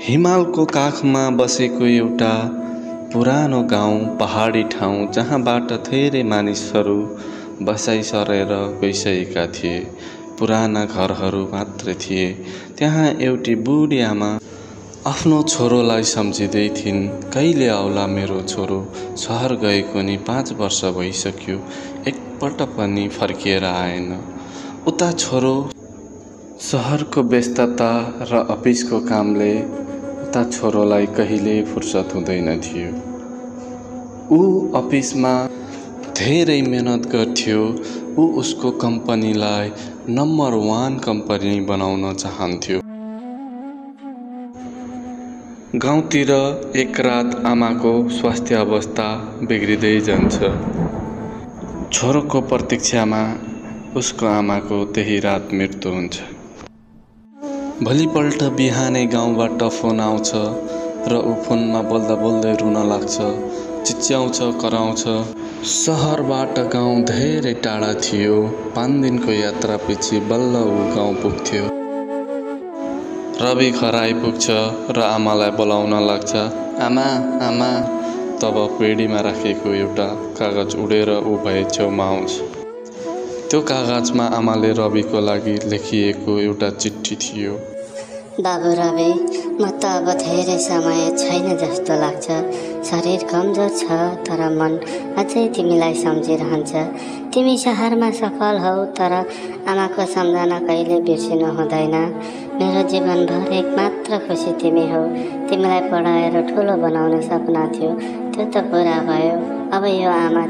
हिमालको काखमा बसेको एउटा पुरानो गाउँ पहाडी ठाउँ जहाँबाट धेरै मानिसहरू बसाइ सरेर गइसकेका थिए। पुराना घरहरू मात्र थिए। त्यहाँ एउटी बुढी आमा आफ्नो छोरोलाई सम्झिँदै थिइन्। कहिले आउला मेरो छोरो? सहर गएको नि 5 वर्ष भइसक्यो, एकपल्ट पनि फर्किएर आएन। उता छोरो सहरको व्यस्तता र अफिसको कामले उता छोरोलाई कहिल्यै फुर्सद हुँदैन थियो। ऊ अफिसमा धेरै मेहनत गर्थ्यो। ऊ उसको कम्पनीलाई नम्बर 1 कम्पनी बनाउन चाहन्थ्यो। गाउँतिर एक रात आमाको स्वास्थ्य अवस्था बिग्रिँदै जान्छ। छोरोको प्रतीक्षामा उसको आमाको त्यही रात मृत्यु हुन्छ। भोलिपल्ट बिहानै गाउँबाट फोन आउँछ र ऊ फोनमा बोल्दा बोल्दै रुन लाग्छ, चिच्याउँछ, कराउँछ। सहरबाट गाउँ धेरै टाढा थियो। 5 दिनको यात्रापछि बल्ल ऊ गाउँ पुग्थ्यो। रवि घर आइपुग्छ र आमालाई बोलाउन लाग्छ। आमा, आमा। तब पेडीमा राखेको एउटा कागज उडेर ऊ भए छेउमा आउँछ। त्यो कागजमा आमाले रविको लागि लेखिएको एउटा चिठी थियो। बाबु रवि, म त अब धेरै समय छैन जस्तो लाग्छ। शरीर कमजोर छ तर मन अझै तिमीलाई सम्झिरहन्छ। तिमी सहरमा सफल हौ तर आमाको सम्झना कहिले बिर्सिनु हुँदैन। मेरो जीवनभर एकमात्र खुसी तिमी हौ। तिमीलाई पढाएर ठुलो बनाउने सपना थियो, त्यो त पुरा भयो। अब यो आमा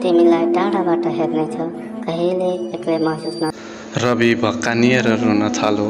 तिमीलाई टाढाबाट हेर्नेछ, कहिले एक्लै महसुस न। रवि भक्कानिएर रुन थाल्यो।